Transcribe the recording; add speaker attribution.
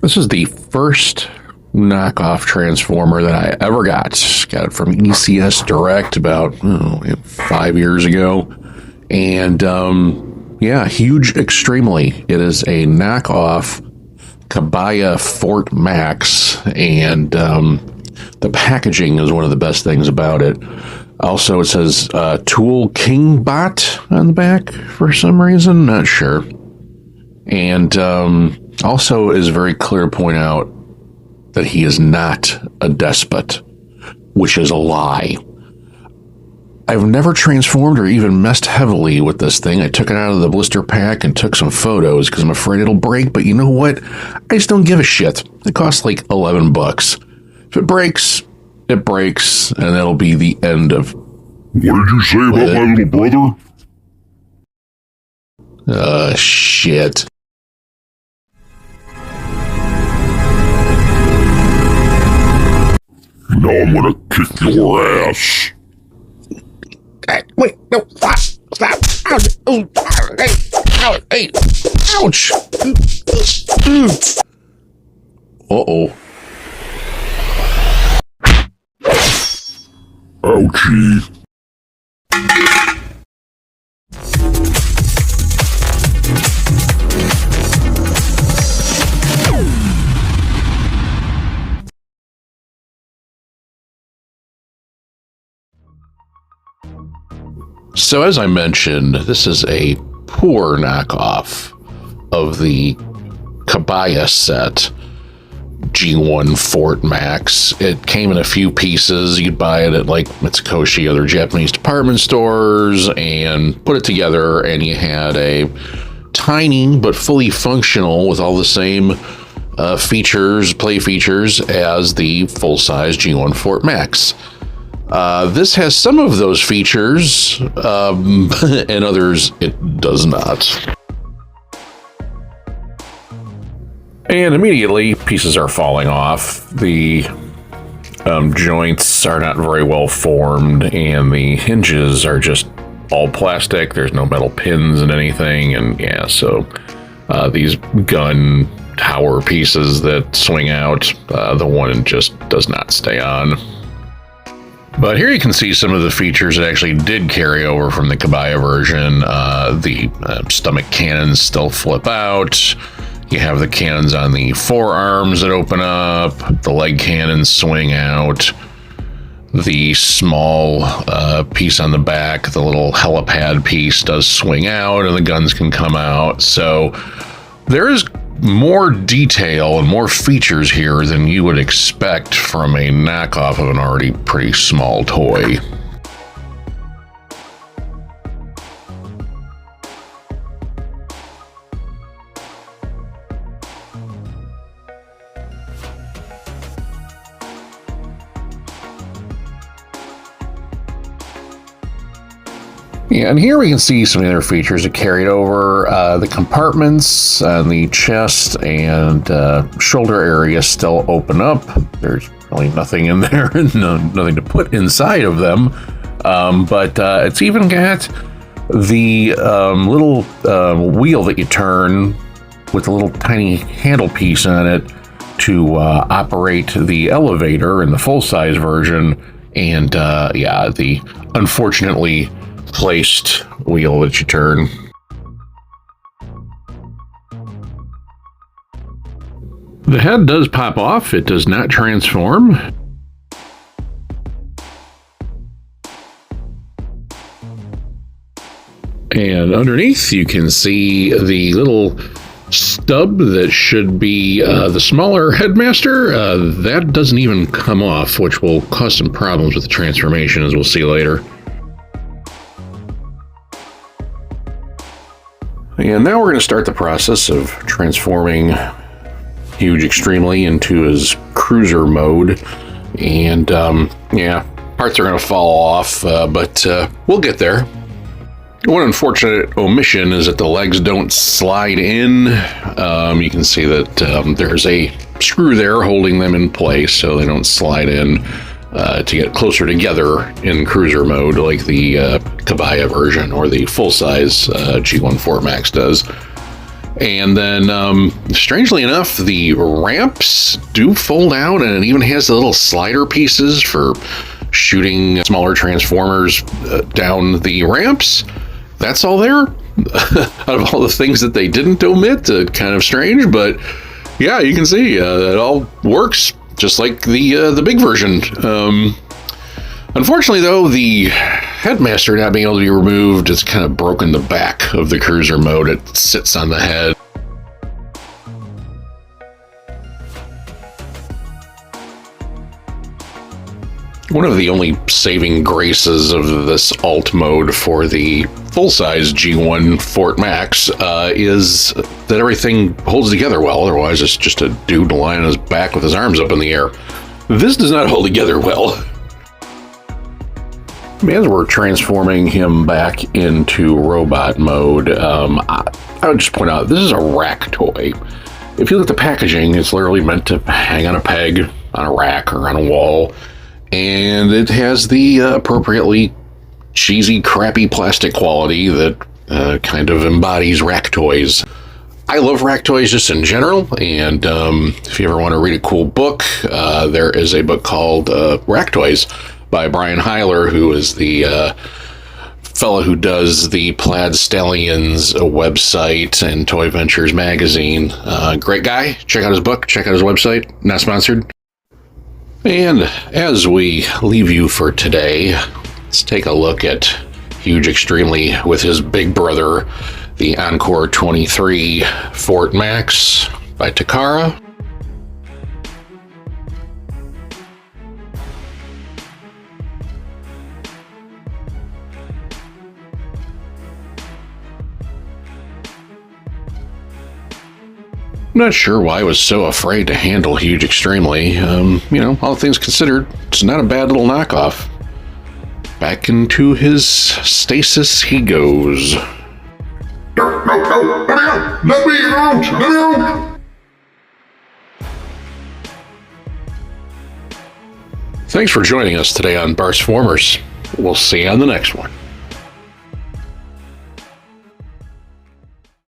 Speaker 1: This is the first knockoff Transformer that I ever got. Got it from ECS Direct about 5 years ago. And yeah, huge extremely. It is a knockoff Kabaya Fort Max, and the packaging is one of the best things about it. Also, it says Tool King Bot on the back for some reason, not sure. And also is very clear to point out that he is not a despot, which is a lie. I've never transformed or even messed heavily with this thing. I took it out of the blister pack and took some photos because I'm afraid it'll break, but you know what? I just don't give a shit. It costs like $11. If it breaks, it breaks, and that'll be the end of...
Speaker 2: What did you say about my little brother?
Speaker 1: Shit.
Speaker 2: Now I'm gonna kick your ass.
Speaker 1: Wait, no, stop. Ouch. Uh-oh.
Speaker 2: Ouchie.
Speaker 1: So as I mentioned, this is a poor knockoff of the Kabaya set G1 Fort Max. It came in a few pieces. You'd buy it at like Mitsukoshi, other Japanese department stores, and put it together, and you had a tiny but fully functional with all the same play features as the full-size G1 Fort Max. This has some of those features, and others it does not. And immediately, pieces are falling off. The joints are not very well formed, and the hinges are just all plastic. There's no metal pins and anything, and yeah, so these gun tower pieces that swing out, the one just does not stay on. But here you can see some of the features that actually did carry over from the Kabaya version. The stomach cannons still flip out. You have the cannons on the forearms that open up. The leg cannons swing out. The small piece on the back, the little helipad piece, does swing out, and the guns can come out. So there is more detail and more features here than you would expect from a knockoff of an already pretty small toy. Yeah, and here we can see some of the other features that carried over. The compartments on the chest and shoulder area still open up. There's really nothing in there, nothing to put inside of them. But it's even got the little wheel that you turn with a little tiny handle piece on it to operate the elevator in the full-size version. And yeah, the unfortunately placed wheel that you turn. The head does pop off. It does not transform. And underneath you can see the little stub that should be the smaller headmaster. That doesn't even come off, which will cause some problems with the transformation, as we'll see later. And now we're going to start the process of transforming Huge Extremely into his cruiser mode. And yeah, parts are going to fall off, but we'll get there. One unfortunate omission is that the legs don't slide in. You can see that there's a screw there holding them in place so they don't slide in to get closer together in cruiser mode like the Kabaya version or the full-size G1 Fort Max does. And then, strangely enough, the ramps do fold out, and it even has the little slider pieces for shooting smaller transformers down the ramps. That's all there. Out of all the things that they didn't omit, kind of strange, but yeah, you can see it all works just like the big version. Unfortunately, though, the headmaster not being able to be removed has kind of broken the back of the cruiser mode. It sits on the head. One of the only saving graces of this alt mode for the full-size G1 Fort Max is that everything holds together well. Otherwise, it's just a dude lying on his back with his arms up in the air. This does not hold together well. As we're transforming him back into robot mode, I would just point out, this is a rack toy. If you look at the packaging, it's literally meant to hang on a peg, on a rack, or on a wall. And it has the appropriately cheesy, crappy plastic quality that kind of embodies rack toys. I love rack toys just in general, and if you ever want to read a cool book, there is a book called Rack Toys by Brian Heiler, who is the fellow who does the Plaid Stallions website and Toy Ventures magazine. Great guy. Check out his book. Check out his website. Not sponsored. And as we leave you for today, let's take a look at Huge Extremely with his big brother, the Encore 23 Fort Max by Takara. I'm not sure why I was so afraid to handle Huge Extremely. All things considered, it's not a bad little knockoff. Back into his stasis he goes.
Speaker 2: No, let me out!
Speaker 1: Thanks for joining us today on Barsformers. We'll see you on the next one.